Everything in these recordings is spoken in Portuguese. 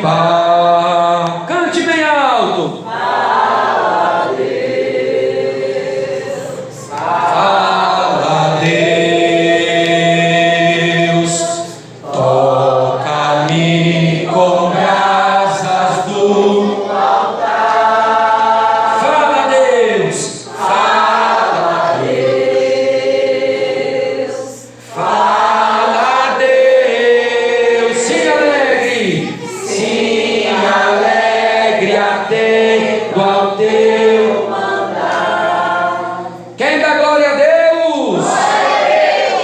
paz. Cante bem alto. Fala, Deus. Fala, Deus. Toca-me com brasas do altar. Fala, Deus. Fala, Deus. Fala, Deus. Sim, alegre. Sim, alegre atento ao teu mandar. Quem dá glória a Deus?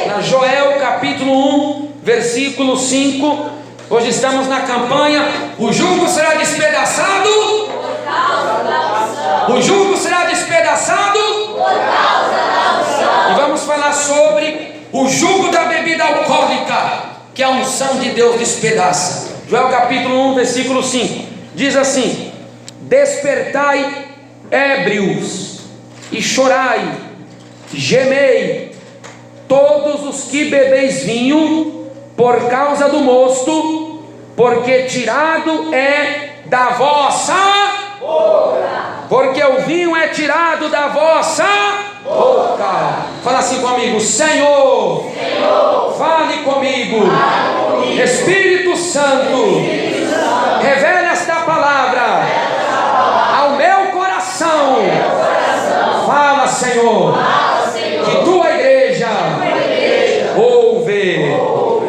Na Joel capítulo 1, versículo 5. Hoje estamos na campanha. O jugo será despedaçado. Por causa da unção. O jugo será despedaçado. Por causa da unção. E vamos falar sobre o jugo da bebida alcoólica, que a unção de Deus despedaça. Joel capítulo 1, versículo 5. Diz assim: despertai, ébrios, e chorai, gemei, todos os que bebeis vinho, por causa do mosto, porque tirado é da vossa boca. Porque o vinho é tirado da vossa boca. Fala assim comigo: Senhor, fale comigo. Espírito Santo, revela esta palavra ao meu coração. Fala, Senhor, que tua igreja ouve.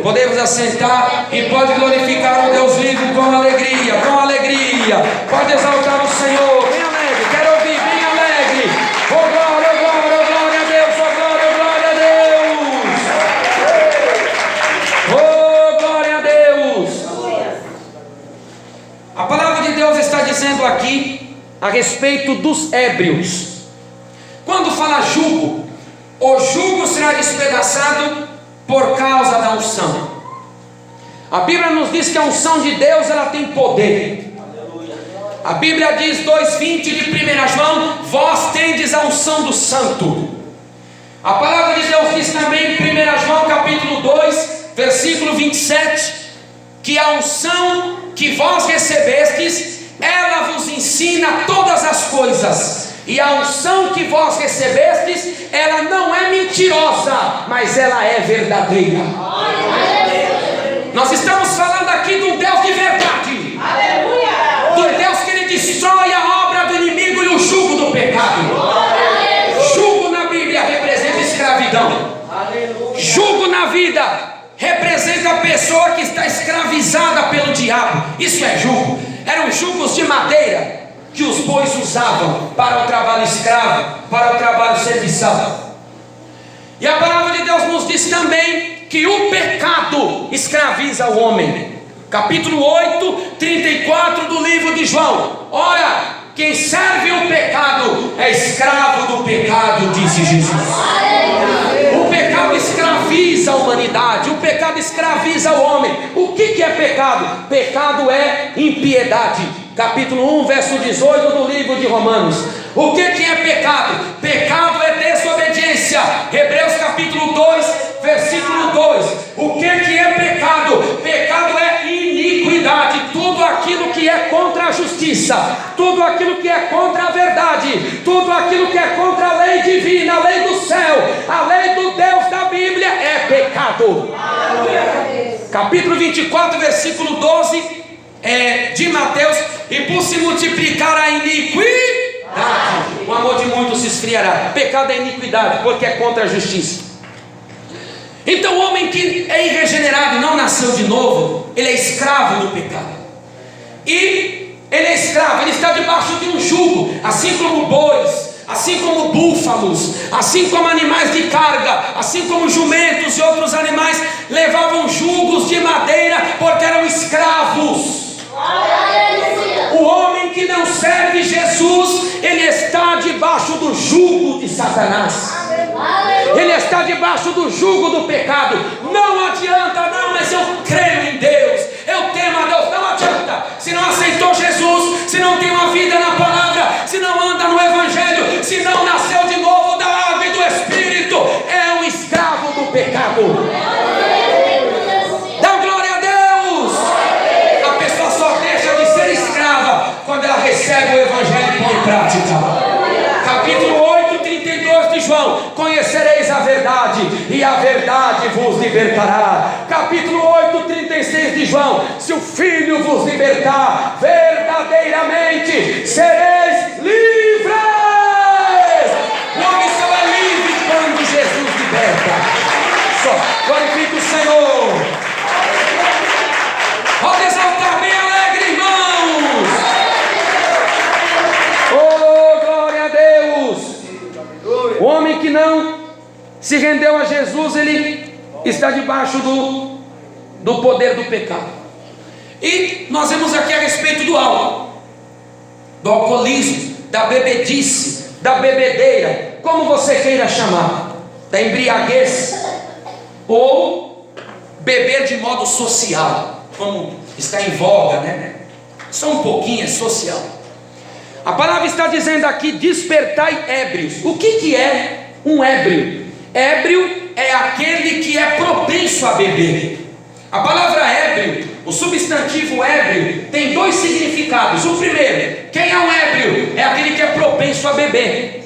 Podemos assentar e pode glorificar o Deus vivo com alegria, com alegria. Pode exaltar o Senhor. Bem alegre, quero ouvir, bem alegre. Oh glória, oh glória, oh glória a Deus, oh glória, oh glória a Deus. Oh glória a Deus. A palavra de Deus está dizendo aqui a respeito dos ébrios. Quando fala jugo, o jugo será despedaçado por causa da unção. A Bíblia nos diz que a unção de Deus, ela tem poder. A Bíblia diz 2:20 de 1 João: vós tendes a unção do santo. A palavra de Deus diz também em 1 João capítulo 2, versículo 27, que a unção que vós recebestes, ela vos ensina todas as coisas. E a unção que vós recebestes, ela não é mentirosa, mas ela é verdadeira. Nós estamos falando aqui do Deus de verdade. Aleluia. Do Deus que ele destrói a obra do inimigo e o jugo do pecado. Jugo na Bíblia representa escravidão. Jugo na vida representa a pessoa que está escravizada pelo diabo. Isso é jugo. Eram jugos de madeira que os bois usavam para o trabalho escravo, para o trabalho serviçal. E a palavra de Deus nos diz também que o pecado escraviza o homem. Capítulo 8, 34 do livro de João. Ora, quem serve o pecado é escravo do pecado, disse Jesus. O pecado escraviza a humanidade, o pecado escraviza o homem. O que é pecado? Pecado é impiedade. Capítulo 1, verso 18 do livro de Romanos. O que é pecado? Pecado é desobediência. Hebreus capítulo 2, versículo 2. O que é pecado? Pecado é iniquidade. Tudo aquilo que é contra a justiça, tudo aquilo que é contra a verdade, tudo aquilo que é contra a lei divina, a lei do céu, a lei do Deus da Bíblia é pecado. Capítulo 24, versículo 12 de Mateus: e por se multiplicar a iniquidade, o amor de muitos se esfriará. Pecado é iniquidade, porque é contra a justiça. Então o homem que é irregenerado, não nasceu de novo, ele é escravo do pecado. E ele é escravo, ele está debaixo de um jugo, assim como bois, assim como búfalos, assim como animais de carga, assim como jumentos e outros animais levavam jugos de madeira porque eram escravos. O homem que não serve Jesus, ele está debaixo do jugo de Satanás. Ele está debaixo do jugo do pecado. Não adianta, não, mas eu creio em Deus, eu temo a Deus. Não adianta. Se não aceitou Jesus, se não tem uma vida na palavra, se não anda no Evangelho, se não nasceu de novo da água e do Espírito, é um escravo do pecado. Dá glória a Deus. A pessoa só deixa Capítulo 8, 32 de João: conhecereis a verdade, e a verdade vos libertará. Capítulo 8, 36 de João: se o Filho vos libertar, verdadeiramente sereis livres. O homem só é livre quando Jesus liberta. Só glorifique o Senhor. Pode exaltar bem alegre, irmãos. Oh, glória a Deus. O homem que não se rendeu a Jesus, ele está debaixo do poder do pecado. E nós vemos aqui a respeito do álcool, do alcoolismo, da bebedice, da bebedeira, como você queira chamar, da embriaguez, ou beber de modo social, como está em voga, né? Só um pouquinho, é social. A palavra está dizendo aqui: despertai ébrios. O que é um ébrio? Ébrio é aquele que é propenso a beber. A palavra ébrio, o substantivo ébrio, tem dois significados. O primeiro, quem é um ébrio? É aquele que é propenso a beber.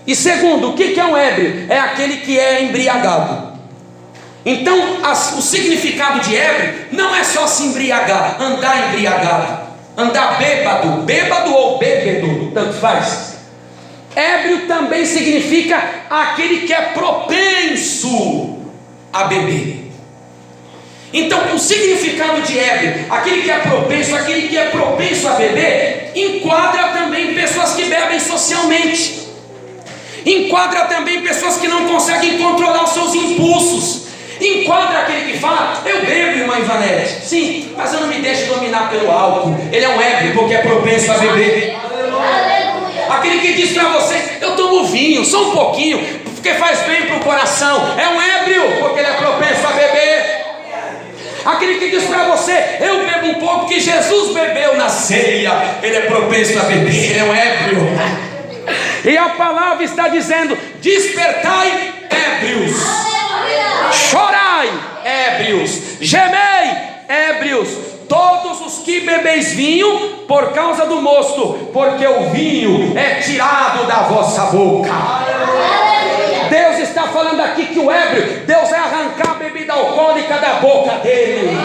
E segundo, o que é um ébrio? É aquele que é embriagado. Então, o significado de ébrio não é só se embriagar, andar embriagado, andar bêbado ou bêbado, tanto faz. Ébrio também significa aquele que é propenso a beber. Então, o significado de ébrio, aquele que é propenso a beber, enquadra também pessoas que bebem socialmente, enquadra também pessoas que não conseguem controlar os seus impulsos, enquadra aquele que fala: eu bebo, irmã Ivanete, sim, mas eu não me deixo dominar pelo álcool. Ele é um ébrio porque é propenso a beber. Aquele que diz para você: eu tomo vinho, só um pouquinho, porque faz bem para o coração, é um ébrio porque ele é propenso a beber. Aquele que diz para você: eu bebo um pouco que Jesus bebeu na ceia, ele é propenso a beber, ele é um ébrio. E a palavra está dizendo: despertai ébrios, chorai ébrios, gemei ébrios, todos os que bebeis vinho por causa do mosto, porque o vinho é tirado da vossa boca. Deus está falando aqui que o ébrio, Deus vai arrancar a bebida alcoólica da boca dele.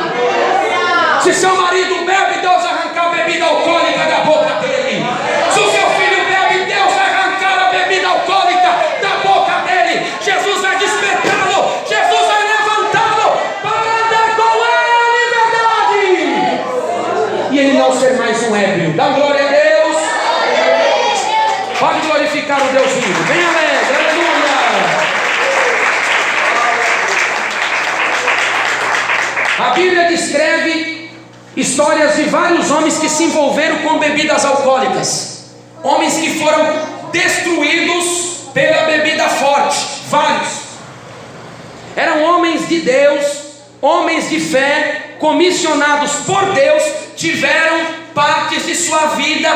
Se seu marido bebe, Deus vai arrancar a bebida alcoólica da boca dele. Se o seu filho bebe, Deus vai arrancar a bebida alcoólica da boca dele. Jesus vai despertá-lo, Jesus vai levantá-lo para andar com ele em verdade, e ele não ser mais um ébrio. Dá glória a Deus. Pode glorificar o Deus vivo. Bem alegre, aleluia. A Bíblia descreve histórias de vários homens que se envolveram com bebidas alcoólicas, homens que foram destruídos pela bebida forte. Vários eram homens de Deus, homens de fé, comissionados por Deus, tiveram partes de sua vida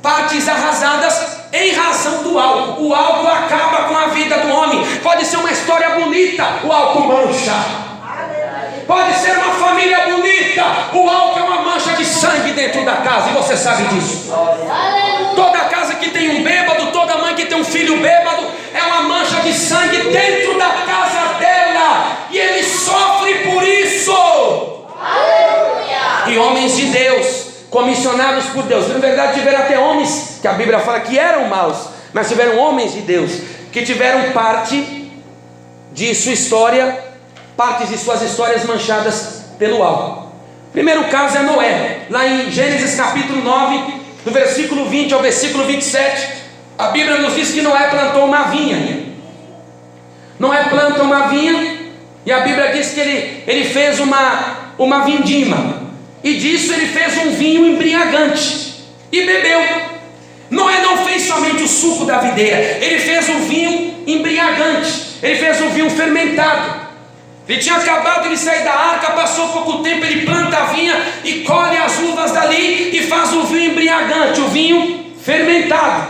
partes arrasadas em razão do álcool. O álcool acaba com a vida do homem. Pode ser uma história bonita, o álcool mancha. Pode ser uma família bonita, o álcool é uma mancha de sangue dentro da casa, e você sabe disso. Toda casa que tem um bêbado, toda mãe que tem um filho bêbado, é uma mancha de sangue dentro da casa dela, e ele sofre por isso. E homens de Deus, comissionados por Deus, na verdade tiveram até homens que a Bíblia fala que eram maus, mas tiveram homens de Deus que tiveram parte de sua história, partes de suas histórias manchadas pelo álcool. Primeiro caso é Noé, lá em Gênesis capítulo 9, do versículo 20 ao versículo 27, a Bíblia nos diz que Noé plantou uma vinha. Noé planta uma vinha, e a Bíblia diz que ele fez uma vindima, e disso ele fez um vinho embriagante e bebeu. Noé não fez somente o suco da videira, ele fez um vinho embriagante, ele fez um vinho fermentado. Ele tinha acabado de sair da arca, passou pouco tempo, ele planta a vinha e colhe as uvas dali e faz o vinho embriagante, o vinho fermentado.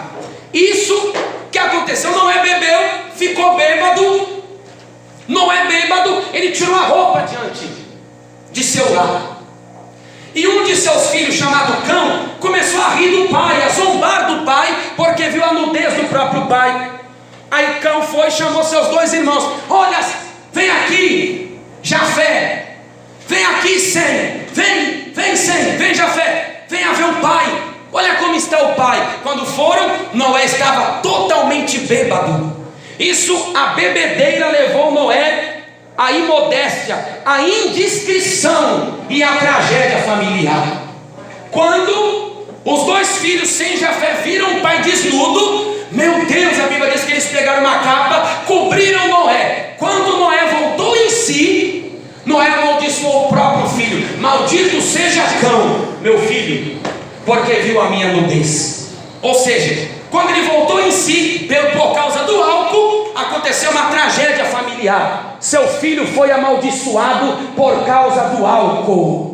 Isso que aconteceu: Noé bebeu, ficou bêbado. Noé bêbado, ele tirou a roupa diante de seu lar. E um de seus filhos, chamado Cão, começou a rir do pai, a zombar do pai, porque viu a nudez do próprio pai. Aí Cão foi e chamou seus 2 irmãos: olha, vem aqui Jafé, vem aqui Sem, vem Sem, vem Jafé, venha ver o pai, olha como está o pai. Quando foram, Noé estava totalmente bêbado. Isso, a bebedeira levou Noé à imodéstia, à indiscrição e à tragédia familiar. Quando os 2 filhos sem Jafé viram o pai desnudo, meu Deus, a Bíblia diz que eles pegaram uma capa, cobriram Noé. Quando Noé voltou em si, Noé amaldiçoou o próprio filho: maldito seja Cão, meu filho, porque viu a minha nudez. Ou seja, quando ele voltou em si, por causa do álcool, aconteceu uma tragédia familiar. Seu filho foi amaldiçoado por causa do álcool.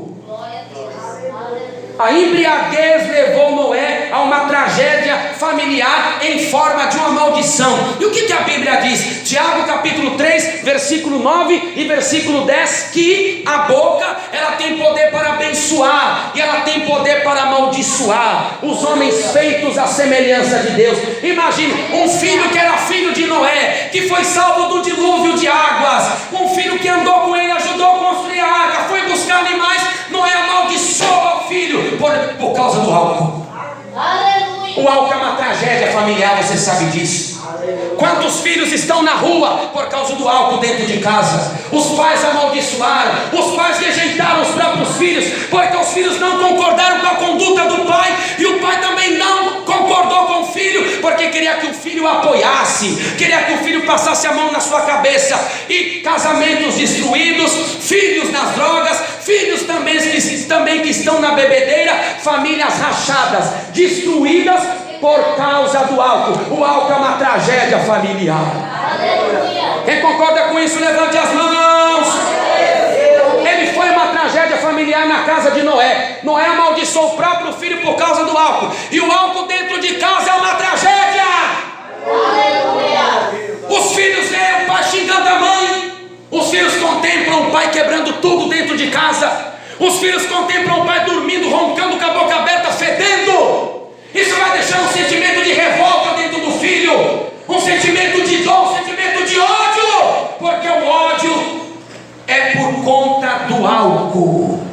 A embriaguez levou Noé a uma tragédia familiar em forma de uma maldição. E o que a Bíblia diz? Tiago capítulo 3, versículo 9 e versículo 10, que a boca, ela tem poder para abençoar e ela tem poder para amaldiçoar os homens feitos à semelhança de Deus. Imagine, um filho que era filho de Noé, que foi salvo do dilúvio de águas, um filho que andou com ele, ajudou a construir a arca, foi buscar animais. Noé amaldiçoa o filho por causa do álcool. Aleluia. O álcool é uma tragédia familiar, você sabe disso. Quantos filhos estão na rua por causa do álcool dentro de casa? Os pais amaldiçoaram, os pais rejeitaram os próprios filhos, porque os filhos não concordaram com a conduta do pai, e o pai também não concordou com o filho, porque queria que o filho o apoiasse, queria que o filho passasse a mão na sua cabeça. E casamentos destruídos, filhos nas drogas, filhos também que estão na bebedeira, famílias rachadas, destruídas por causa do álcool. O álcool é uma tragédia familiar. Aleluia. Quem concorda com isso, levante as mãos. Ele foi uma tragédia familiar na casa de Noé. Noé amaldiçoou o próprio filho por causa do álcool. E o álcool dentro de casa é uma tragédia. Aleluia. Os filhos veem o pai xingando a mãe. Os filhos contemplam o pai quebrando tudo dentro de casa. Os filhos contemplam o pai dormindo, roncando com a boca aberta, fedendo. Isso vai deixar um sentimento de revolta dentro do filho, um sentimento de dor, um sentimento de ódio, porque o ódio é por conta do álcool.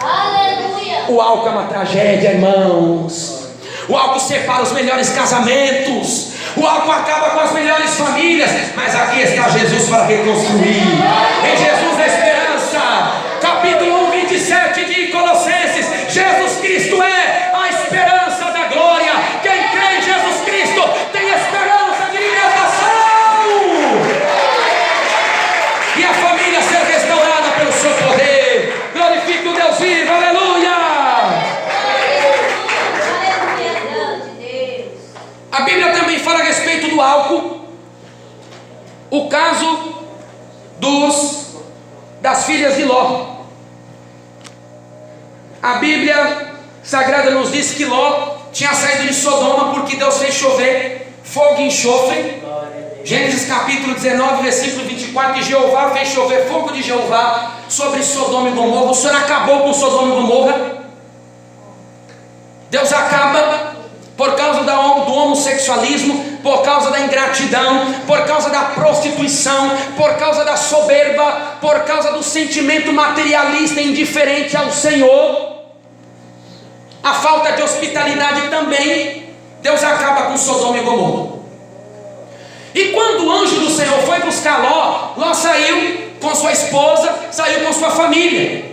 Aleluia. O álcool é uma tragédia, irmãos. O álcool separa os melhores casamentos, o álcool acaba com as melhores famílias, mas aqui está Jesus para reconstruir. Em Jesus a esperança. Capítulo 1, 27 de Colossenses: Jesus Cristo é a esperança da glória. Quem crê em Jesus Cristo tem esperança de libertação, e a família ser restaurada pelo seu poder. Glorifique o Deus vivo, aleluia. A Bíblia também fala a respeito do álcool. O caso das filhas de Ló. A Bíblia Sagrada nos diz que Ló tinha saído de Sodoma porque Deus fez chover fogo e enxofre. Gênesis capítulo 19, versículo 24: e Jeová fez chover fogo de Jeová sobre Sodoma e Gomorra. O Senhor acabou com Sodoma e Gomorra. Deus acaba por causa do homossexualismo, por causa da ingratidão, por causa da prostituição, por causa da soberba, por causa do sentimento materialista indiferente ao Senhor, a falta de hospitalidade também. Deus acaba com Sodoma e Gomorra. E quando o anjo do Senhor foi buscar Ló, Ló saiu com sua esposa, saiu com sua família.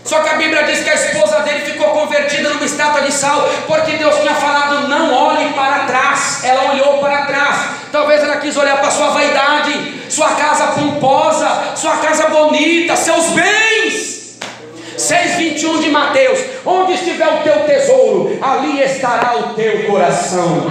Só que a Bíblia diz que a esposa dele ficou convertida numa estátua de sal, porque Deus tinha falado: não olhe para trás. Ela olhou para trás. Talvez ela quis olhar para sua vaidade, sua casa pomposa, sua casa bonita, seus bens. 6:21 de Mateus: onde estiver o teu tesouro, ali estará o teu coração.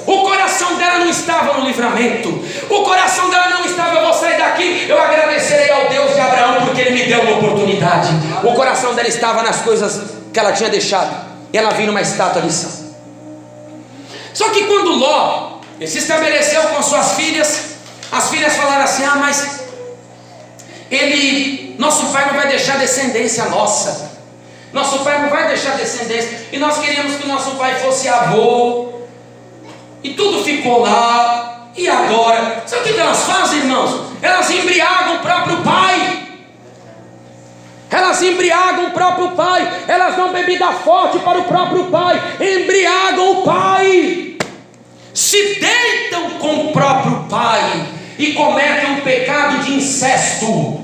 O coração dela não estava no livramento, o coração dela não estava: eu vou sair daqui, eu agradecerei ao Deus de Abraão porque ele me deu uma oportunidade. O coração dela estava nas coisas que ela tinha deixado, e ela viu numa estátua de sal. Só que quando Ló se estabeleceu com suas filhas, as filhas falaram assim: ah, mas nosso pai não vai deixar descendência nossa. Nosso pai não vai deixar descendência. E nós queríamos que o nosso pai fosse avô. E tudo ficou lá. E agora? Sabe o que elas fazem, irmãos? Elas embriagam o próprio pai. Elas embriagam o próprio pai. Elas dão bebida forte para o próprio pai. Embriagam o pai. Se deitam com o próprio pai. E cometem um pecado de incesto.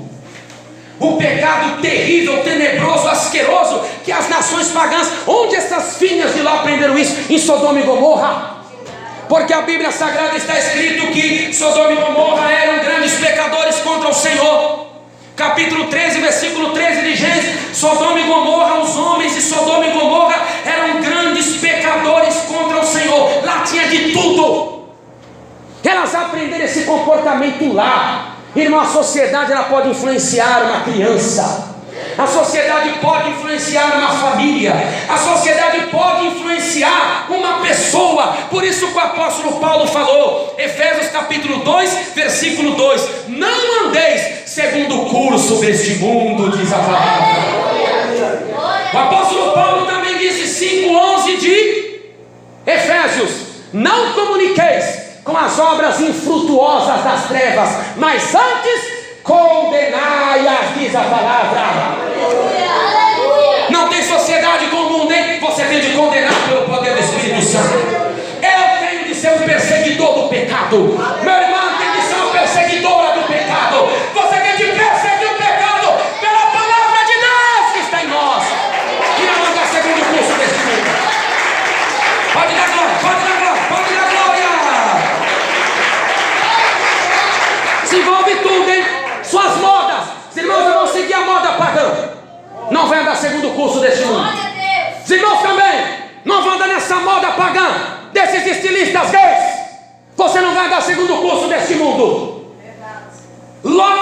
Um pecado terrível, tenebroso, asqueroso. Que as nações pagãs. Onde essas filhas de lá aprenderam isso? Em Sodoma e Gomorra. Porque a Bíblia Sagrada está escrito que Sodoma e Gomorra eram grandes pecadores contra o Senhor. Capítulo 13, versículo 13 de Gênesis. Sodoma e Gomorra, os homens de Sodoma e Gomorra eram grandes pecadores contra o Senhor. Lá tinha de tudo. Elas aprenderam esse comportamento lá. Irmão, a sociedade ela pode influenciar uma criança. A sociedade pode influenciar uma família. A sociedade pode influenciar uma pessoa. Por isso que o apóstolo Paulo falou, Efésios capítulo 2, versículo 2: não andeis segundo o curso deste mundo, diz a palavra. O apóstolo Paulo também disse 5:11 de Efésios: não comuniqueis com as obras infrutuosas das trevas, mas antes condenai-as, diz a palavra. Não tem sociedade com o mundo, hein? Você tem de condenar pelo poder do Espírito Santo. Eu tenho de ser um perseguidor do pecado. Meu irmão tem de ser uma perseguidora do pecado. Você tem de perseguir o pecado pela palavra de Deus que está em nós. E não anda segundo o curso desse mundo. Pode dar glória, pode dar glória, pode dar glória. Se envolve tudo, hein? Suas modas. Os irmãos vão seguir a moda pagã. Não vai andar segundo o curso deste mundo. Os irmãos também não vão andar nessa moda pagã desses estilistas gays. Você não vai andar segundo o curso deste mundo. Ló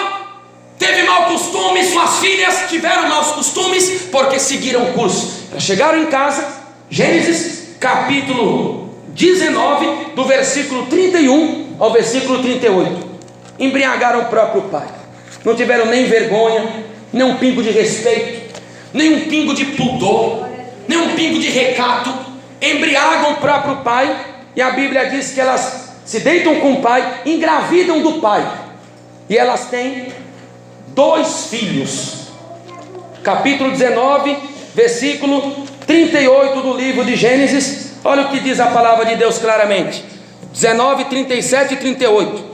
teve mau costume, suas filhas tiveram maus costumes porque seguiram o curso. Elas chegaram em casa, Gênesis capítulo 19, do versículo 31 ao versículo 38. Embriagaram o próprio pai. Não tiveram nem vergonha, nem um pingo de respeito, nem um pingo de pudor, nem um pingo de recato. Embriagam o próprio pai. E a Bíblia diz que elas se deitam com o pai, engravidam do pai, e elas têm 2 filhos. Capítulo 19, versículo 38 do livro de Gênesis. Olha o que diz a palavra de Deus claramente. 19, 37 e 38.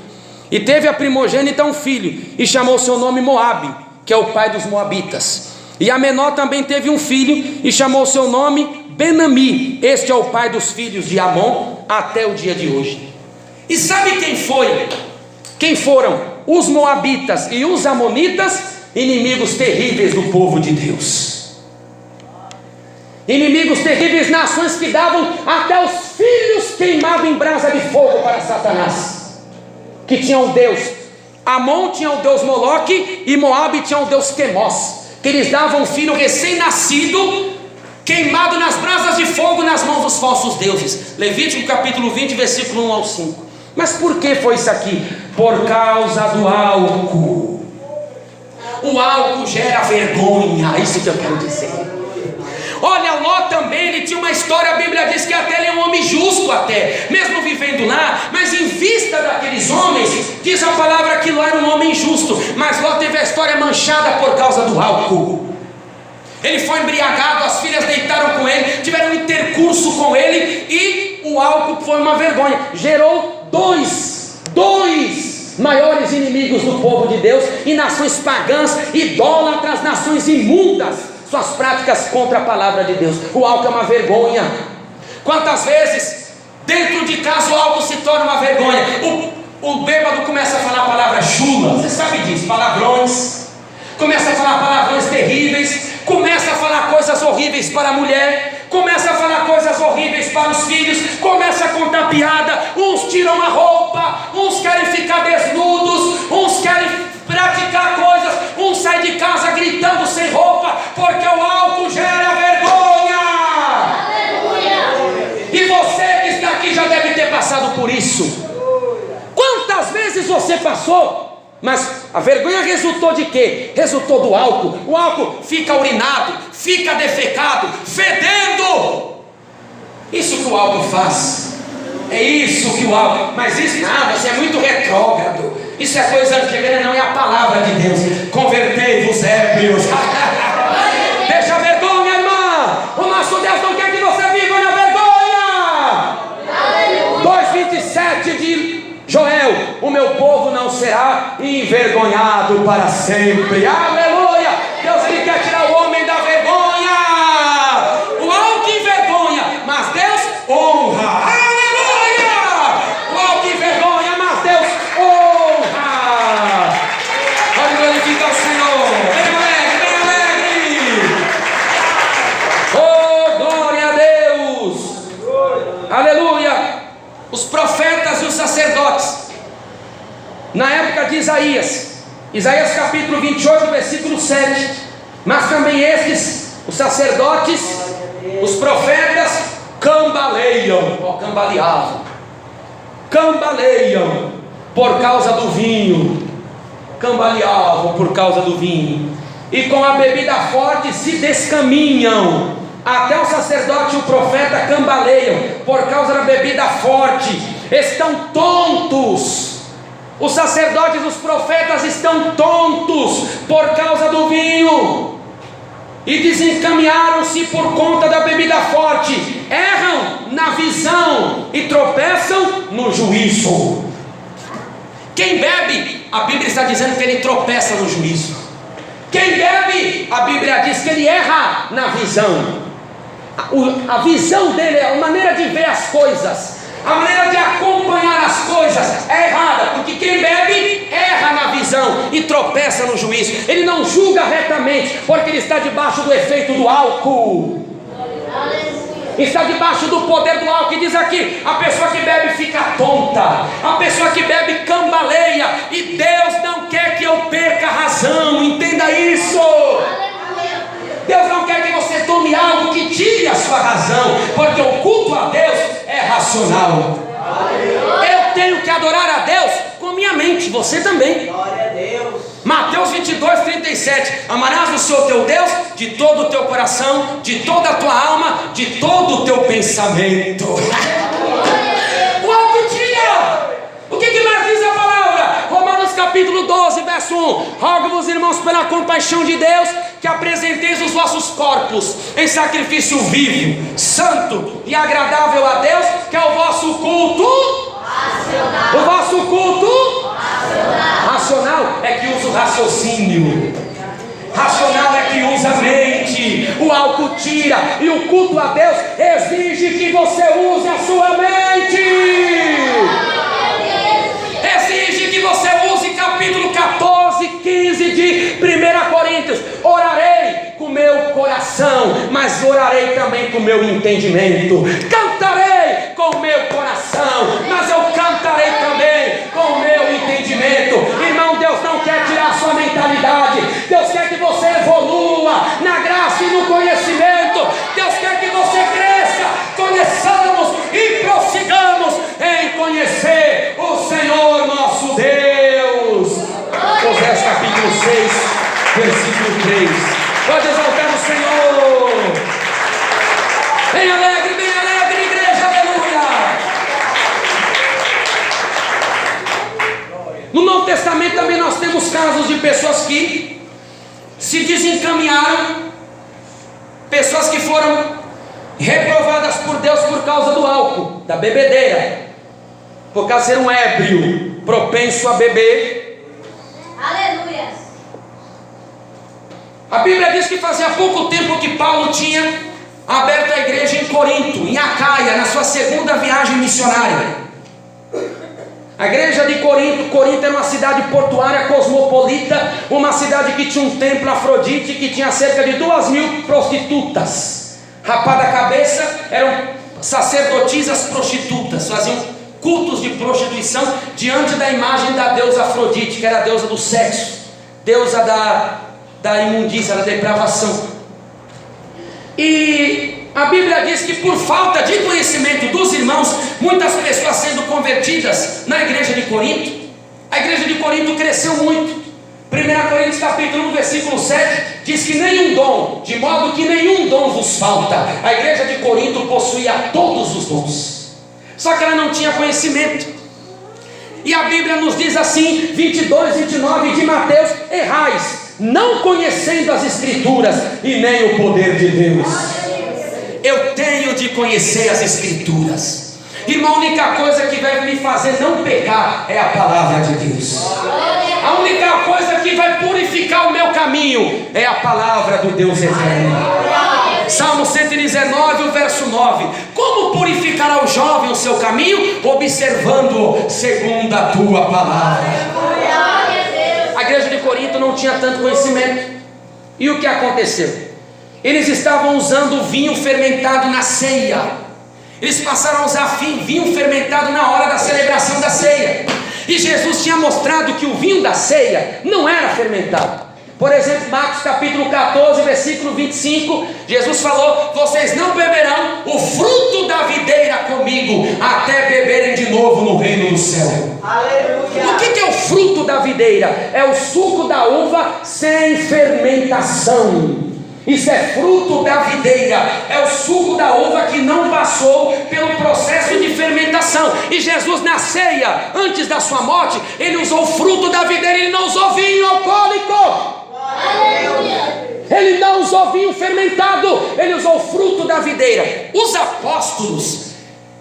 E teve a primogênita um filho, e chamou seu nome Moabe, que é o pai dos moabitas. E a menor também teve um filho, e chamou seu nome Ben-Ammi. Este é o pai dos filhos de Amon até o dia de hoje. E sabe quem foi? Quem foram os moabitas e os amonitas? Inimigos terríveis do povo de Deus. Inimigos terríveis, nações que davam até os filhos queimados em brasa de fogo para Satanás. Que tinha um Deus. Amon tinha o Deus Moloque, e Moabe tinha o Deus Quemós, que eles davam um filho recém-nascido queimado nas brasas de fogo nas mãos dos falsos deuses. Levítico capítulo 20, versículo 1 ao 5. Mas por que foi isso aqui? Por causa do álcool. O álcool gera vergonha, isso que eu quero dizer. Olha, Ló também, ele tinha uma história. A Bíblia diz que até ele é um homem justo, até mesmo vivendo lá, mas em vista daqueles homens, diz a palavra que Ló era um homem justo. Mas Ló teve a história manchada por causa do álcool. Ele foi embriagado, as filhas deitaram com ele, tiveram um intercurso com ele, e o álcool foi uma vergonha. Gerou dois maiores inimigos do povo de Deus, e nações pagãs, idólatras, nações imundas, suas práticas contra a palavra de Deus. O álcool é uma vergonha. Quantas vezes dentro de casa o álcool se torna uma vergonha? O bêbado começa a falar a palavra chula, você sabe disso, palavrões, começa a falar palavrões terríveis, começa a falar coisas horríveis para a mulher, começa a falar coisas horríveis para os filhos, começa a contar piada, uns tiram a roupa, uns querem ficar desnudos, uns querem praticar coisas, uns saem de casa gritando sem roupa, porque o álcool gera vergonha. Aleluia. E você que está aqui já deve ter passado por isso. Quantas vezes você passou? Mas a vergonha resultou de quê? Resultou do álcool. O álcool fica urinado, fica defecado, fedendo. Isso que o álcool faz. É isso que o álcool. Mas isso não, você é muito retrógrado. Isso é coisa antiga, não é a palavra de Deus. Convertei-vos, ébrios. Deixa a vergonha, irmã. O nosso Deus não quer que você viva na vergonha. 2:27 de Joel: o meu povo não será envergonhado para sempre. Aleluia. Deus, ele quer tirar o homem da vergonha. O álcool envergonha, mas Deus honra. Aleluia! Os profetas e os sacerdotes, na época de Isaías capítulo 28, versículo 7, mas também estes, os sacerdotes, os profetas, cambaleavam por causa do vinho, e com a bebida forte se descaminham. Até o sacerdote e o profeta cambaleiam por causa da bebida forte. Estão tontos. Os sacerdotes e os profetas estão tontos por causa do vinho, e desencaminharam-se por conta da bebida forte. Erram na visão e tropeçam no juízo. Quem bebe, a Bíblia está dizendo que ele tropeça no juízo. Quem bebe, a Bíblia diz que ele erra na visão. A visão dele, a maneira de ver as coisas, a maneira de acompanhar as coisas é errada, porque quem bebe erra na visão e tropeça no juízo. Ele não julga retamente, porque ele está debaixo do efeito do álcool. Está debaixo do poder do álcool. E diz aqui: a pessoa que bebe fica tonta, a pessoa que bebe cambaleia, e Deus não quer que eu perca a razão. Entenda isso. Deus não quer que você tome algo que tire a sua razão, porque o culto a Deus é racional. Eu tenho que adorar a Deus com minha mente, você também. Glória a Deus. Mateus 22:37: amarás o Senhor teu Deus de todo o teu coração, de toda a tua alma, de todo o teu pensamento. O álcool tira. O que mais diz a palavra? Romanos capítulo 12, verso 1: rogo-vos, irmãos, pela compaixão de Deus, que apresenteis os vossos corpos em sacrifício vivo, santo e agradável a Deus, que é o vosso culto racional. O vosso culto racional é que usa o raciocínio. Racional é que usa a mente. O álcool tira, e o culto a Deus exige que você use a sua mente. Exige que você use capítulo 14, 15 de 1 Coríntios: orarei com meu coração, mas orarei também com meu entendimento. Cantarei com o meu coração, mas eu cantarei também com o meu entendimento. Irmão, Deus não quer tirar a sua mentalidade. Deus quer que você evolua na graça e no conhecimento. Deus quer que você cresça. Conheçamos e prossigamos em conhecer o Senhor nosso Deus. Oséias capítulo 6, versículo 3. Pode exaltar o Senhor. Bem alegre, igreja, aleluia. No Novo Testamento também nós temos casos de pessoas que se desencaminharam, pessoas que foram reprovadas por Deus por causa do álcool, da bebedeira, por causa de ser um ébrio, propenso a beber. Aleluia. A Bíblia diz que fazia pouco tempo que Paulo tinha aberto a igreja em Corinto, em Acaia, na sua segunda viagem missionária. A igreja de Corinto era uma cidade portuária cosmopolita, uma cidade que tinha um templo Afrodite, que tinha cerca de 2.000 prostitutas. Rapada a cabeça, eram sacerdotisas prostitutas, faziam cultos de prostituição diante da imagem da deusa Afrodite, que era a deusa do sexo, deusa da imundícia, da depravação. E a Bíblia diz que por falta de conhecimento dos irmãos, muitas pessoas sendo convertidas na igreja de Corinto. A igreja de Corinto cresceu muito, 1 Coríntios capítulo 1, versículo 7, diz que nenhum dom, de modo que nenhum dom vos falta. A igreja de Corinto possuía todos os dons, só que ela não tinha conhecimento. E a Bíblia nos diz assim, 22, 29 de Mateus: errais, não conhecendo as Escrituras e nem o poder de Deus. Eu tenho de conhecer as Escrituras. Irmão, a única coisa que vai me fazer não pecar é a palavra de Deus. A única coisa que vai purificar o meu caminho é a palavra do Deus eterno. Salmo 119, o verso 9: como purificará o jovem o seu caminho? Observando segundo a tua palavra. A igreja de Corinto não tinha tanto conhecimento. E o que aconteceu? Eles estavam usando vinho fermentado na ceia. Eles passaram a usar vinho fermentado na hora da celebração da ceia. E Jesus tinha mostrado que o vinho da ceia não era fermentado. Por exemplo, Marcos capítulo 14, versículo 25, Jesus falou: vocês não beberão o fruto da videira comigo, até beberem de novo no reino do céu. Aleluia. O que é o fruto da videira? É o suco da uva sem fermentação. Isso é fruto da videira, é o suco da uva que não passou pelo processo de fermentação. E Jesus na ceia, antes da sua morte, ele usou o fruto da videira, ele não usou vinho alcoólico. Ele não usou vinho fermentado, ele usou o fruto da videira. Os apóstolos,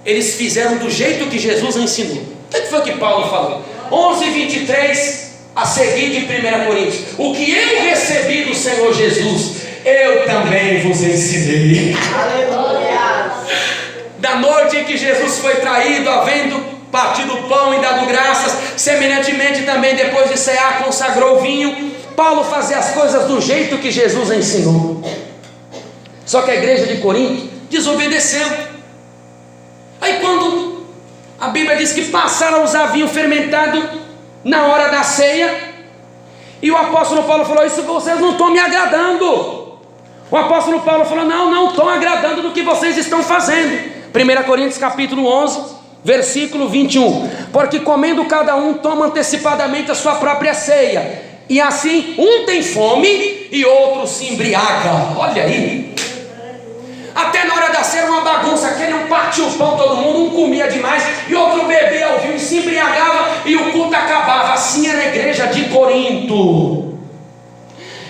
eles fizeram do jeito que Jesus ensinou. O que foi que Paulo falou? 11:23, a seguir de 1 Coríntios: o que eu recebi do Senhor Jesus, eu também vos ensinei. Aleluia. Da noite em que Jesus foi traído, havendo partido o pão e dado graças, semelhantemente também depois de cear consagrou o vinho. Paulo fazia as coisas do jeito que Jesus ensinou. Só que a igreja de Corinto desobedeceu. Aí quando a Bíblia diz que passaram a usar vinho fermentado na hora da ceia, e o apóstolo Paulo falou: isso vocês não estão me agradando. O apóstolo Paulo falou: não estão agradando do que vocês estão fazendo. 1 Coríntios capítulo 11, versículo 21: porque comendo cada um toma antecipadamente a sua própria ceia, e assim um tem fome e outro se embriaga. Olha aí, até na hora da ceia era uma bagunça, aquele um partia o pão todo mundo, um comia demais e outro bebia o vinho, se embriagava e o culto acabava. Assim era a igreja de Corinto.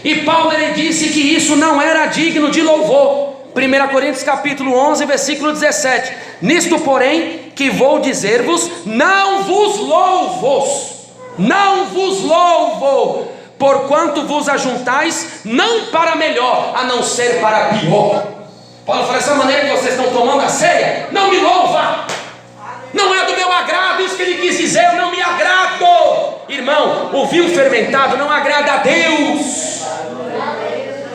E Paulo, ele disse que isso não era digno de louvor. 1 Coríntios capítulo 11, versículo 17: nisto porém que vou dizer-vos, não vos louvo, porquanto vos ajuntais não para melhor, a não ser para pior. Paulo falou: essa maneira que vocês estão tomando a ceia não me louva, não é do meu agrado. Isso que ele quis dizer: eu não me agrado. Irmão, o vinho fermentado não agrada a Deus.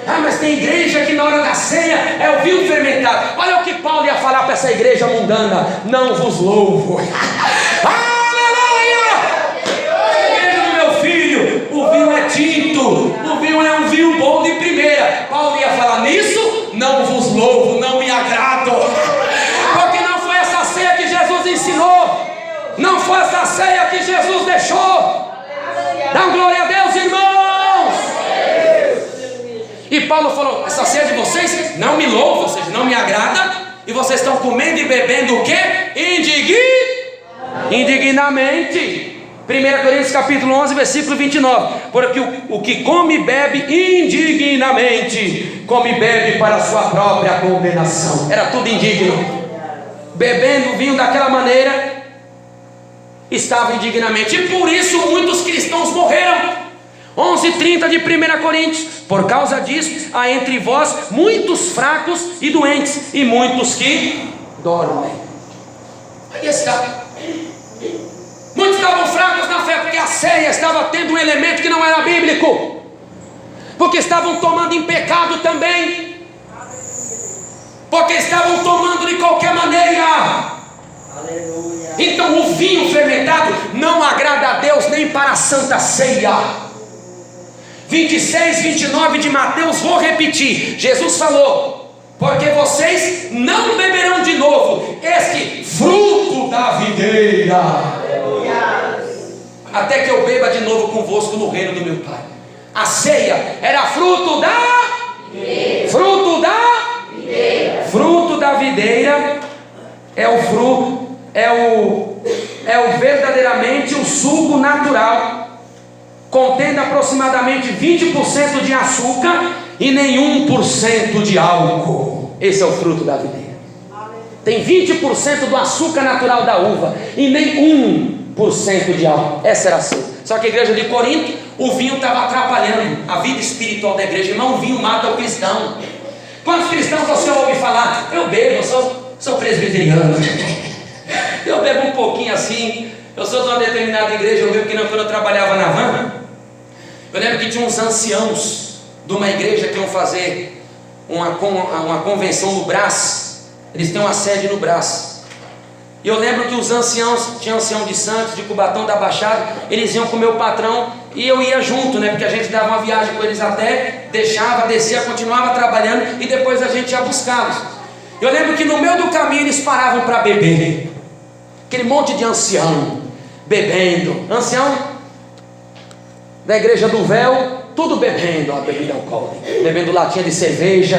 Ah, mas tem igreja que na hora da ceia é o vinho fermentado. Olha o que Paulo ia falar para essa igreja mundana: não vos louvo. Aleluia! Igreja do meu filho, o vinho é tinto, o vinho é um vinho bom de primeira. Paulo ia falar nisso: não vos louvo, não me agrado. Porque não foi essa ceia que Jesus ensinou, não foi essa ceia que Jesus deixou. Dá glória a Deus, irmãos. E Paulo falou: essa ceia de vocês não me louva, ou seja, não me agrada. E vocês estão comendo e bebendo o quê? Indignamente. 1 Coríntios capítulo 11, versículo 29: porque o que come e bebe indignamente, come e bebe para a sua própria condenação. Era tudo indigno. Bebendo vinho daquela maneira, estava indignamente. E por isso muitos cristãos morreram. 11:30 de 1 Coríntios: por causa disso há entre vós muitos fracos e doentes, e muitos que dormem. Aí está. Muitos estavam fracos na fé, porque a ceia estava tendo um elemento que não era bíblico, porque estavam tomando em pecado também, porque estavam tomando de qualquer maneira. Aleluia. Então o vinho fermentado não agrada a Deus nem para a santa ceia. 26, 29 de Mateus, vou repetir. Jesus falou: porque vocês não beberão de novo este fruto da videira, até que eu beba de novo convosco no reino do meu Pai. A ceia era fruto da videira. É o fruto, é o verdadeiramente o suco natural, contendo aproximadamente 20% de açúcar e nenhum por cento de álcool. Esse é o fruto da videira. Tem 20% do açúcar natural da uva e nem 1% de álcool. Essa era a ceia. Só que a igreja de Corinto, o vinho estava atrapalhando a vida espiritual da igreja. Irmão, o vinho mata o cristão. Quantos cristãos você ouve falar? Eu bebo, eu sou presbiteriano. Eu bebo um pouquinho assim. Eu sou de uma determinada igreja. Eu bebo que não, quando eu trabalhava na van. Eu lembro que tinha uns anciãos de uma igreja que iam fazer uma convenção no Brás. Eles têm uma sede no Brás. E eu lembro que os anciãos, tinha ancião de Santos, de Cubatão, da Baixada, eles iam com o meu patrão e eu ia junto, né? Porque a gente dava uma viagem com eles até, deixava, descia, continuava trabalhando e depois a gente ia buscá-los. Eu lembro que no meio do caminho eles paravam para beber. Aquele monte de ancião bebendo. Ancião da igreja do véu, tudo bebendo a bebida alcoólica, bebendo latinha de cerveja.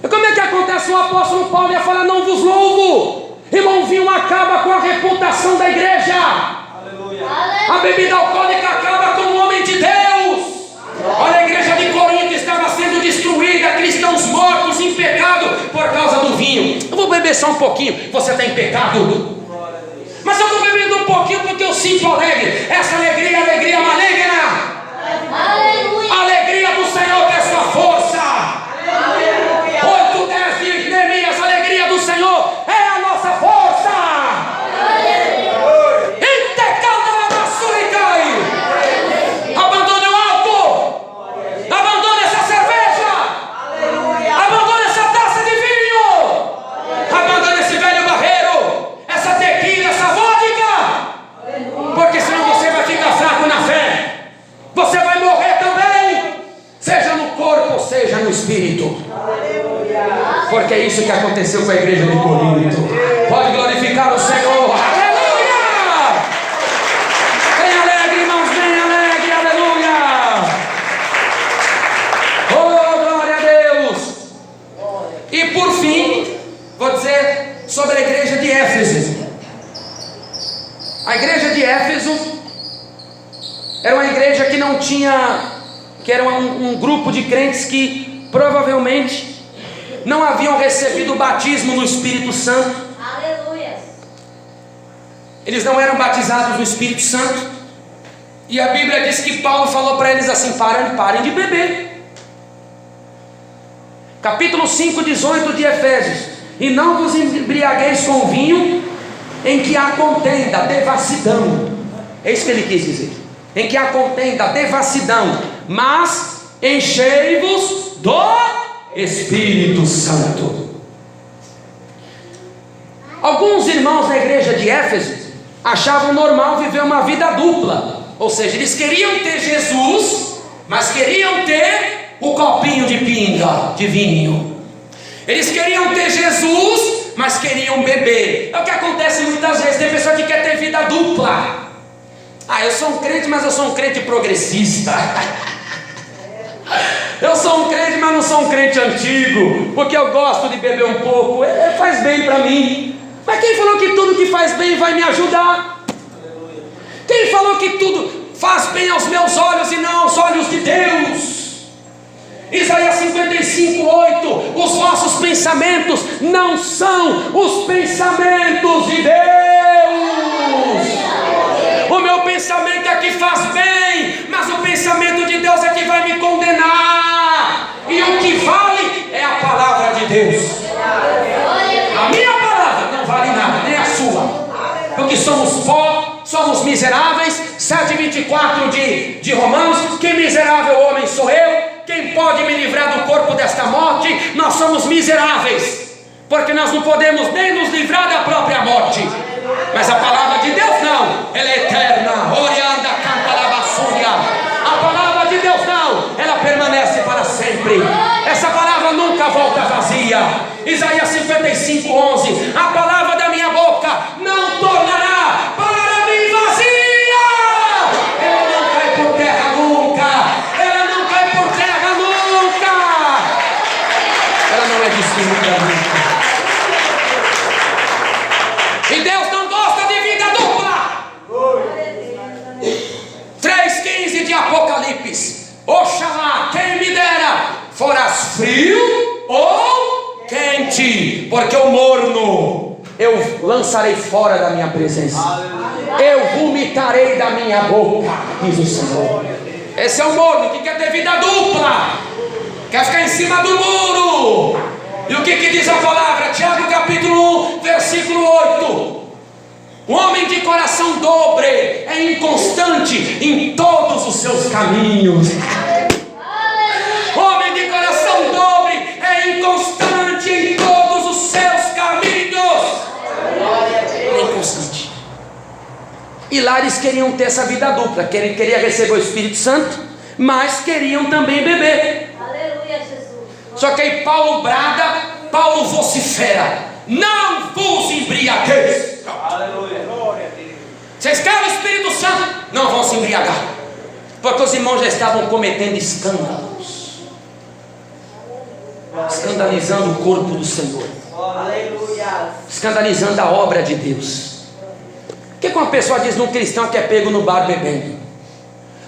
E como é que acontece? O apóstolo Paulo ia falar: não vos louvo. Irmão, vinho acaba com a reputação da igreja. Aleluia. A bebida alcoólica acaba com o homem de Deus. Olha, a igreja de Corinto estava sendo destruída, cristãos mortos em pecado por causa do vinho. Eu vou beber só um pouquinho. Você está em pecado? Mas eu estou bebendo um pouquinho porque eu sinto alegre. Essa alegria é alegria maligna. Aleluia. A alegria do Senhor que é sua força. Aleluia. 8:10 de Neemias, a alegria do Senhor é a nossa força. Abandone o álcool. Abandone essa cerveja. Abandone essa taça de vinho. Abandone esse velho barreiro, essa tequila, essa vodka. Porque senão você vai ficar fraco na fé. Você vai morrer também, seja no corpo, seja no espírito. Porque é isso que aconteceu com a igreja de Corinto. Pode glorificar o Senhor. Aleluia! Bem alegre, irmãos, bem alegre, aleluia! Oh, glória a Deus! E por fim, vou dizer sobre a igreja de Éfeso. A igreja de Éfeso era uma igreja que não tinha, que era um grupo de crentes que provavelmente não haviam recebido o batismo no Espírito Santo. Aleluia. Eles não eram batizados no Espírito Santo. E a Bíblia diz que Paulo falou para eles assim: parem de beber. Capítulo 5, 18 de Efésios: e não vos embriagueis com vinho, em que há contenda, devassidão. É isso que ele quis dizer. Em que há contenda, devassidão, mas enchei-vos do Espírito Santo. Alguns irmãos da igreja de Éfeso achavam normal viver uma vida dupla. Ou seja, eles queriam ter Jesus, mas queriam ter o copinho de pinga, de vinho. Eles queriam ter Jesus, mas queriam beber. É o que acontece muitas vezes. Tem pessoa que quer ter vida dupla. Eu sou um crente, mas eu sou um crente progressista. Eu sou um crente, mas não sou um crente antigo, porque eu gosto de beber um pouco. Faz bem para mim. Mas quem falou que tudo que faz bem vai me ajudar? Quem falou que tudo faz bem aos meus olhos e não aos olhos de Deus? Isaías 55:8: os vossos pensamentos não são os pensamentos de Deus. O meu pensamento é que faz bem, mas o pensamento de Deus é que vai me condenar. E o que vale é a palavra de Deus. A minha palavra não vale nada, nem a sua, porque somos pó, somos miseráveis. 7:24 de Romanos: que miserável homem sou eu, quem pode me livrar do corpo desta morte? Nós somos miseráveis, porque nós não podemos nem nos livrar da própria morte. Mas a palavra de Deus não, ela é eterna. Orianda, canta, labassúria. A palavra de Deus não, ela permanece para sempre. Essa palavra nunca volta vazia. Isaías 55:11: a palavra da minha boca não tornará para mim vazia. Ela não cai por terra nunca, ela não E Deus não gosta de vida dupla. 3,15 de Apocalipse. Oxalá, quem me dera, foras frio ou quente, porque o morno eu lançarei fora da minha presença. Eu vomitarei da minha boca, diz o Senhor. Esse é o morno que quer ter vida dupla, quer ficar em cima do muro. E o que diz a palavra? Tiago capítulo 1, versículo 8. O homem de coração dobre é inconstante em todos os seus caminhos. O homem de coração dobre é inconstante em todos os seus caminhos. É inconstante. E lá eles queriam ter essa vida dupla. Queria receber o Espírito Santo, mas queriam também beber. Aleluia, Jesus. Só que aí Paulo brada, Paulo vocifera: não vos embriagueis. Aleluia. Vocês querem o Espírito Santo? Não vão se embriagar, porque os irmãos já estavam cometendo escândalos, escandalizando o corpo do Senhor, escandalizando a obra de Deus. O que uma pessoa diz num cristão que é pego no bar bebendo?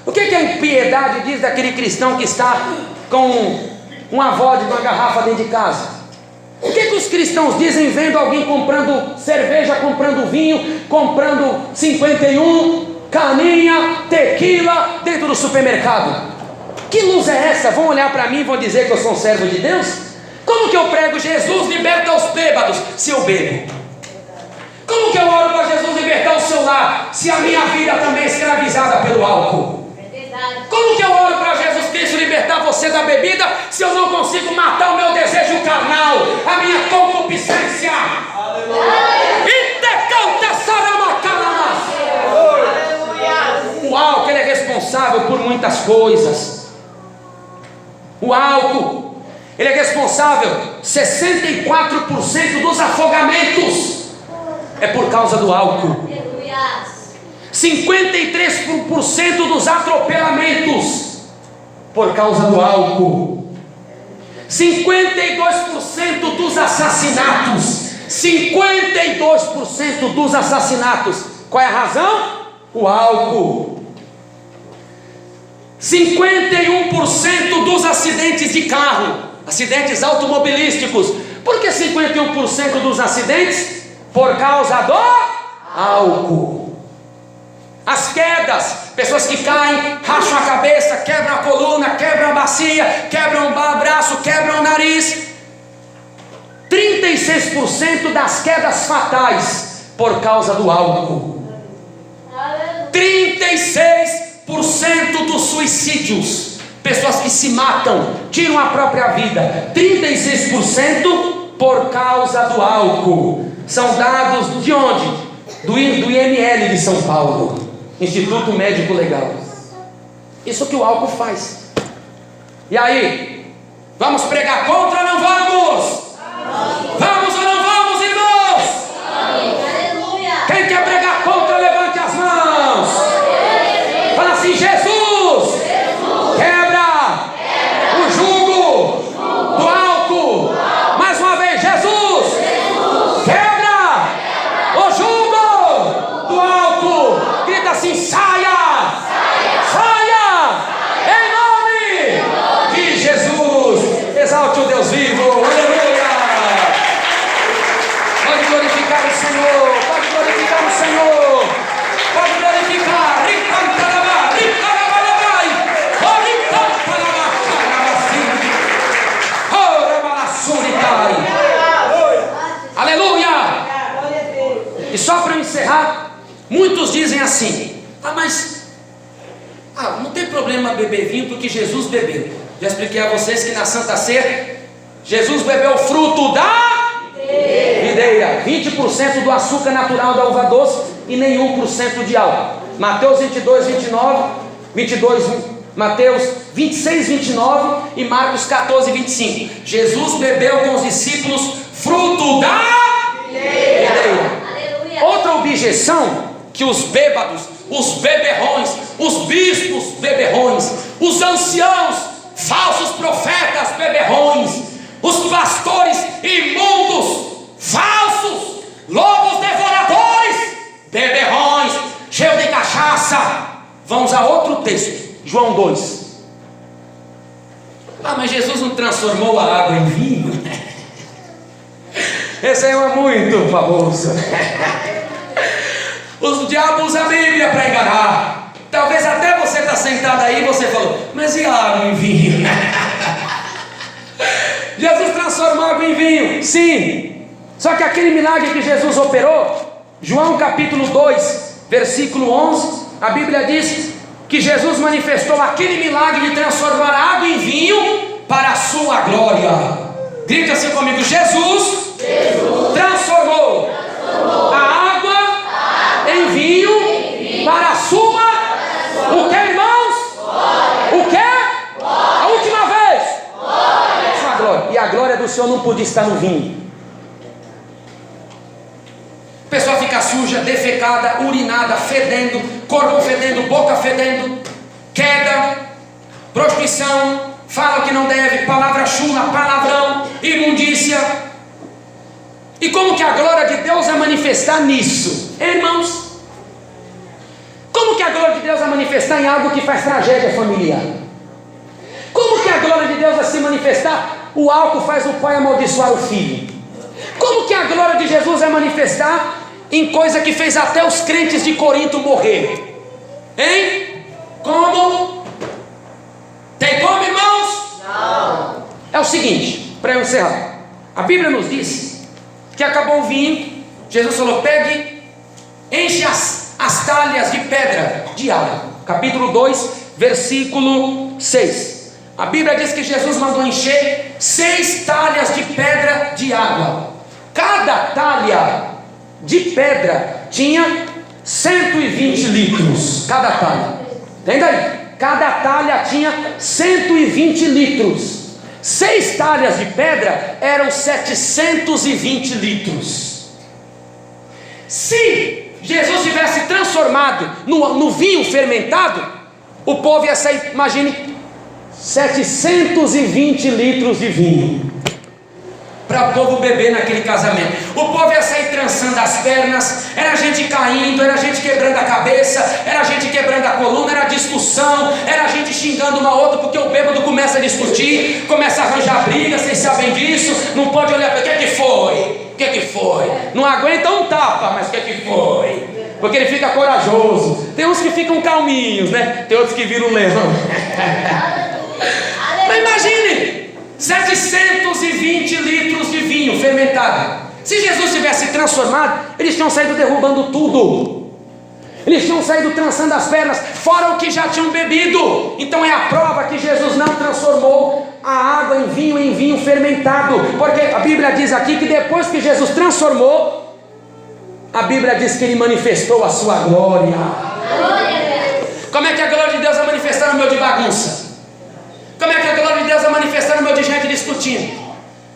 O que a impiedade diz daquele cristão que está com uma vodka, uma garrafa dentro de casa? O que os cristãos dizem vendo alguém comprando cerveja, comprando vinho, comprando 51, caninha, tequila dentro do supermercado? Que luz é essa? Vão olhar para mim e vão dizer que eu sou um servo de Deus? Como que eu prego Jesus liberta os bêbados se eu bebo? Como que eu oro para Jesus libertar o seu lar se a minha vida também é escravizada pelo álcool? Como que eu oro para Jesus Cristo libertar você da bebida se eu não consigo matar o meu desejo carnal, a minha concupiscência? O álcool, ele é responsável por muitas coisas. O álcool, ele é responsável 64% dos afogamentos é por causa do álcool. 53% dos atropelamentos por causa do álcool. 52% dos assassinatos. 52% dos assassinatos. Qual é a razão? O álcool. 51% dos acidentes de carro, acidentes automobilísticos. Por que 51% dos acidentes? Por causa do álcool. As quedas, pessoas que caem, racham a cabeça, quebram a coluna, quebram a bacia, quebram o braço, quebram o nariz. 36% das quedas fatais por causa do álcool. 36% dos suicídios, pessoas que se matam, tiram a própria vida, 36% por causa do álcool. São dados de onde? Do IML de São Paulo, Instituto Médico Legal. Isso que o álcool faz. E aí, vamos pregar contra ou não vamos? Vamos ou não vamos, irmãos? Quem quer pregar contra, levante as mãos. Fala assim: Jesus, quebra o jugo do álcool. Mais uma vez, Jesus, quebra o jugo do álcool. Grita assim: saia, saia, em nome de Jesus. Exalte o Deus vivo. Aleluia. Pode glorificar o Senhor, pode glorificar o Senhor, pode glorificar. Aleluia. E só para encerrar, muitos dizem assim: mas não tem problema beber vinho porque Jesus bebeu. Já expliquei a vocês que na Santa Ceia Jesus bebeu o fruto da videira, 20% do açúcar natural da uva doce e nenhum por cento de álcool. Mateus 22, 29, Mateus 26, 29 e Marcos 14, 25. Jesus bebeu com os discípulos fruto da videira. Outra objeção que os bêbados, os beberrões, os bispos beberrões, os anciãos, falsos profetas beberrões, os pastores imundos, falsos, lobos devoradores, usar outro texto, João 2. Ah, mas Jesus não transformou a água em vinho? Esse é muito famoso. O diabo usa a Bíblia para enganar. Talvez até você está sentado aí e você falou, mas e a água em vinho? Jesus transformou a água em vinho, sim. Só que aquele milagre que Jesus operou, João capítulo 2, versículo 11, a Bíblia diz que Jesus manifestou aquele milagre de transformar a água em vinho para a sua glória. Grite assim comigo: Jesus transformou a água em vinho para a sua. O que, irmãos? O que? A última vez. Sua glória. E a glória do Senhor não podia estar no vinho. A pessoa fica suja, defecada, urinada, fedendo, corpo fedendo, boca fedendo, queda, prostituição, fala o que não deve, palavra chula, palavrão, imundícia. E como que a glória de Deus vai manifestar nisso? Irmãos, como que a glória de Deus vai manifestar em algo que faz tragédia familiar? Como que a glória de Deus vai se manifestar? O álcool faz o pai amaldiçoar o filho. Como que a glória de Jesus vai manifestar em coisa que fez até os crentes de Corinto morrer? Hein? Como? Tem como, irmãos? Não. É o seguinte, para eu encerrar. A Bíblia nos diz que acabou o vinho. Jesus falou: pegue, enche as talhas de pedra de água. Capítulo 2, versículo 6. A Bíblia diz que Jesus mandou encher 6 talhas de pedra de água. Cada talha de pedra tinha 120 litros. Cada talha. Entenda aí? Cada talha tinha 120 litros. 6 talhas de pedra eram 720 litros. Se Jesus tivesse transformado no vinho fermentado, o povo ia sair, imagine, 720 litros de vinho para o povo beber naquele casamento. O povo ia sair trançando as pernas, era gente caindo, era gente quebrando a cabeça, era gente quebrando a coluna, era discussão, era gente xingando uma outra, porque o bêbado começa a discutir, começa a arranjar briga, vocês sabem disso, não pode olhar para o que foi? O que foi? Não aguenta um tapa, mas o que foi? Porque ele fica corajoso. Tem uns que ficam calminhos, né? Tem outros que viram um leão. Mas imagine, 720 litros de vinho fermentado. Se Jesus tivesse transformado, eles tinham saído derrubando tudo. Eles tinham saído trançando as pernas, fora o que já tinham bebido. Então é a prova que Jesus não transformou a água em vinho fermentado. Porque a Bíblia diz aqui que depois que Jesus transformou, a Bíblia diz que Ele manifestou a sua glória. Como é que a glória de Deus vai manifestar no meio de bagunça? Como é que a glória de Deus vai manifestar no meio de gente discutindo?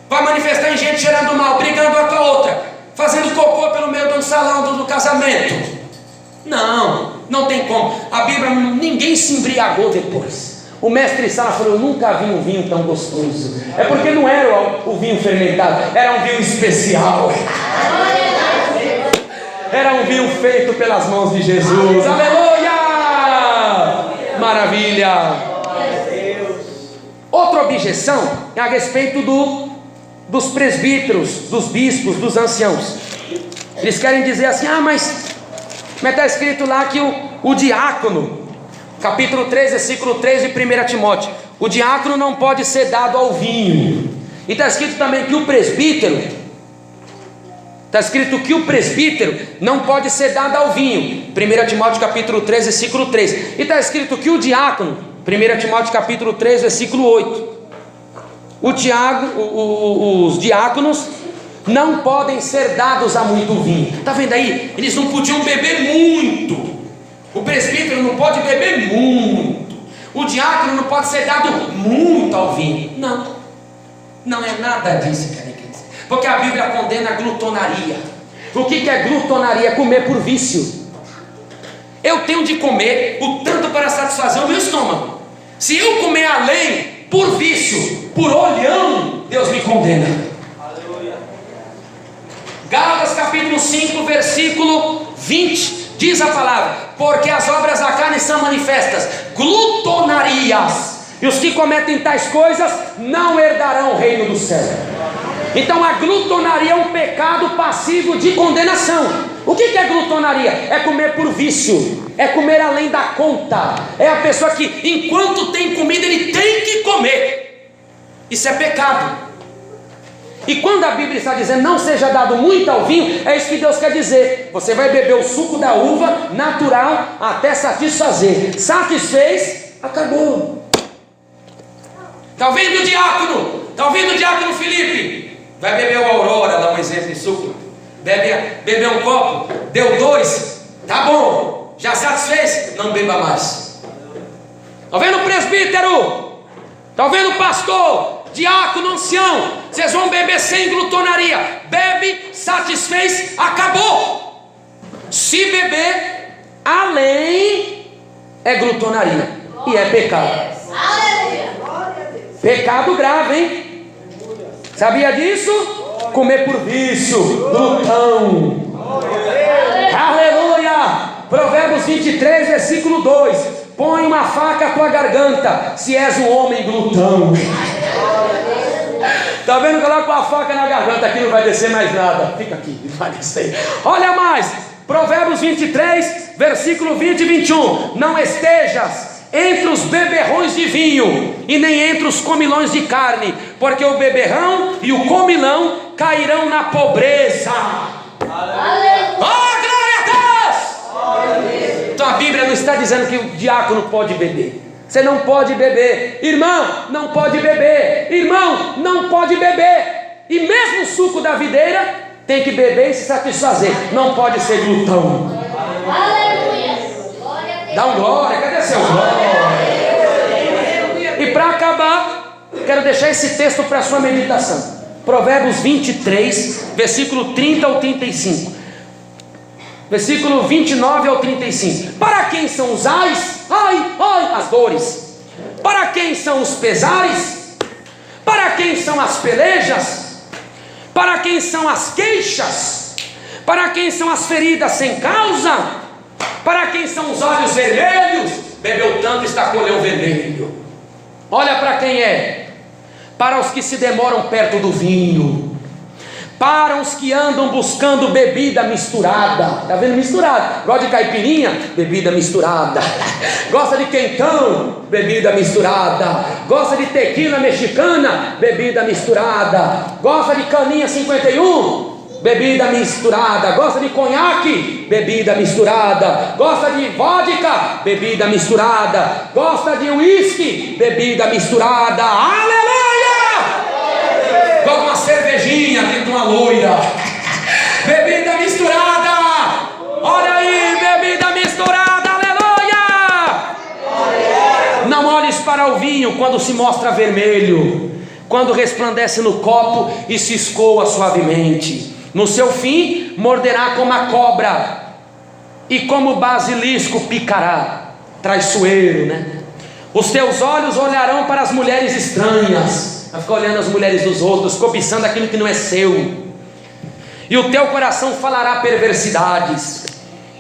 Vai manifestar em gente cheirando mal, brigando uma com a outra, fazendo cocô pelo meio de um salão do casamento? Não tem como. A Bíblia, ninguém se embriagou depois. O mestre Sala falou: eu nunca vi um vinho tão gostoso. É porque não era o vinho fermentado, era um vinho especial. Era um vinho feito pelas mãos de Jesus. Aleluia! Maravilha! Outra objeção é a respeito dos presbíteros, dos bispos, dos anciãos. Eles querem dizer assim: mas está escrito lá que o diácono, capítulo 3, versículo 3 de 1 Timóteo, o diácono não pode ser dado ao vinho. E está escrito também que o presbítero, não pode ser dado ao vinho. 1 Timóteo capítulo 3, versículo 3. E está escrito que o diácono, 1 Timóteo capítulo 3, versículo 8. Os diáconos não podem ser dados a muito vinho. Está vendo aí? Eles não podiam beber muito. O presbítero não pode beber muito. O diácono não pode ser dado muito ao vinho. Não é nada disso, queridos. Porque a Bíblia condena a glutonaria. O que é glutonaria? Comer por vício. Eu tenho de comer o tanto para satisfazer o meu estômago. Se eu comer além, por vício, por olhão, Deus me condena. Aleluia. Gálatas capítulo 5, versículo 20. Diz a palavra: porque as obras da carne são manifestas, glutonarias, e os que cometem tais coisas não herdarão o reino do céu. Então a glutonaria é um pecado passivo de condenação. O que é glutonaria? É comer por vício, é comer além da conta, é a pessoa que enquanto tem comida ele tem que comer. Isso é pecado. E quando a Bíblia está dizendo não seja dado muito ao vinho, é isso que Deus quer dizer. Você vai beber o suco da uva natural até satisfazer. Satisfez, acabou. Está ouvindo o diácono? Está ouvindo o diácono Felipe? Vai beber o Aurora, dá um exemplo de suco. Bebeu um copo, deu 2, tá bom. Já satisfez? Não beba mais. Está vendo o presbítero? Está vendo o pastor? Diácono, ancião, vocês vão beber sem glutonaria. Bebe, satisfez, acabou. Se beber além, é glutonaria e é pecado. Pecado grave, hein? Sabia disso? Comer por vício, glutão. Aleluia! Provérbios 23, versículo 2: põe uma faca à tua garganta, se és um homem glutão. Está vendo? Coloca uma faca na garganta, aqui não vai descer mais nada. Fica aqui, não vai descer. Olha mais, Provérbios 23, versículo 20 e 21: não estejas entre os beberrões de vinho, e nem entre os comilões de carne, porque o beberrão e o comilão cairão na pobreza. Oh, glória a Deus! Então a Bíblia não está dizendo que o diácono pode beber. Você não pode beber, irmão, não pode beber, irmão, não pode beber. E mesmo o suco da videira tem que beber e se satisfazer. Não pode ser glutão. Aleluia! Dá um glória, cadê seu glória? E para acabar, quero deixar esse texto para a sua meditação. Provérbios 23, versículo 30 ao 35. Versículo 29 ao 35. Para quem são os ais? Ai, ai, as dores. Para quem são os pesares? Para quem são as pelejas? Para quem são as queixas? Para quem são as feridas sem causa? Para quem são os olhos vermelhos? Bebeu tanto e está com o olhão vermelho. Olha para quem é: para os que se demoram perto do vinho, para os que andam buscando bebida misturada. Está vendo? Misturada. Gosta de caipirinha? Bebida misturada. Gosta de quentão? Bebida misturada. Gosta de tequila mexicana? Bebida misturada. Gosta de caninha 51? Bebida misturada. Gosta de conhaque? Bebida misturada. Gosta de vodka? Bebida misturada. Gosta de uísque? Bebida misturada. Aleluia! Gosta de uma cervejinha aqui de uma loira? Bebida misturada. Olha aí, bebida misturada. Aleluia! Não olhes para o vinho quando se mostra vermelho, quando resplandece no copo e se escoa suavemente. No seu fim, morderá como a cobra, e como o basilisco picará. Traiçoeiro, né? Os teus olhos olharão para as mulheres estranhas. Vai ficar olhando as mulheres dos outros, cobiçando aquilo que não é seu. E o teu coração falará perversidades.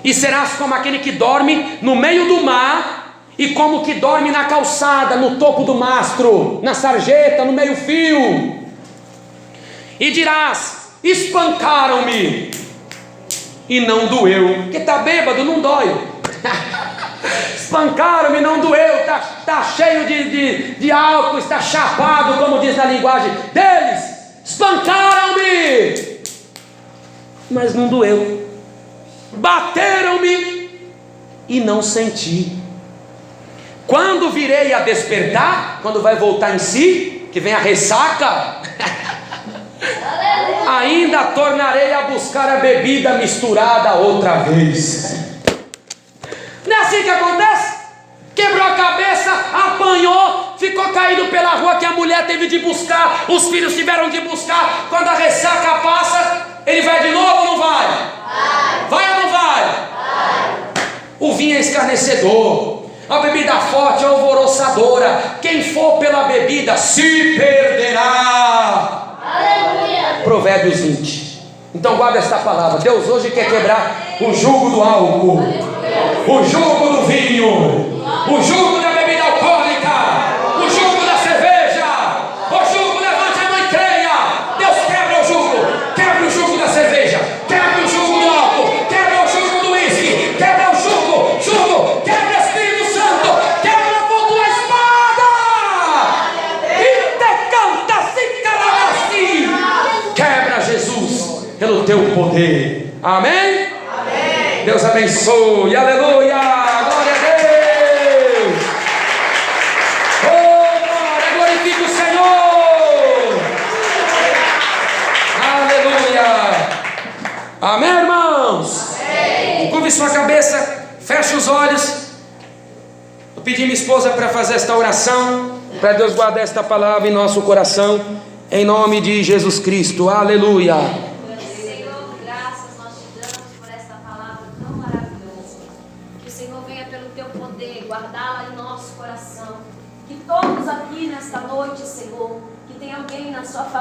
E serás como aquele que dorme no meio do mar, e como que dorme na calçada, no topo do mastro, na sarjeta, no meio fio. E dirás: espancaram-me e não doeu. Porque está bêbado, não dói. Espancaram-me, não doeu. Está cheio de álcool, está chapado, como diz na linguagem deles. Espancaram-me, mas não doeu. Bateram-me e não senti. Quando virei a despertar, quando vai voltar em si, que vem a ressaca, ainda tornarei a buscar a bebida misturada outra vez. Não é assim que acontece? Quebrou a cabeça, apanhou, ficou caído pela rua, que a mulher teve de buscar, os filhos tiveram de buscar. Quando a ressaca passa, ele vai de novo ou não vai? Vai ou não vai? O vinho é escarnecedor, a bebida forte é alvoroçadora. Quem for pela bebida se perderá. Aleluia! Provérbios 20. Então guarda esta palavra. Deus hoje quer quebrar o jugo do álcool, o jugo do vinho, o jugo da bebida alcoólica, o jugo da cerveja, o jugo, levante a mão e creia. Deus quebra o jugo da cerveja, quebra o jugo do álcool, quebra o jugo do uísque, quebra o jugo, quebra o Espírito Santo, quebra a ponta da espada, e te canta, se carabassi, quebra Jesus, pelo teu poder, amém? Amém. Deus abençoe, aleluia, glória a Deus, oh glória, glorifica o Senhor, aleluia, amém, irmãos? Amém. Curve sua cabeça, feche os olhos. Eu pedi minha esposa para fazer esta oração, para Deus guardar esta palavra em nosso coração, em nome de Jesus Cristo, aleluia. Senhor, graças nós te damos por esta palavra tão maravilhosa. Que o Senhor venha pelo teu poder guardá-la em nosso coração. Que todos aqui nesta noite, Senhor, que tem alguém na sua família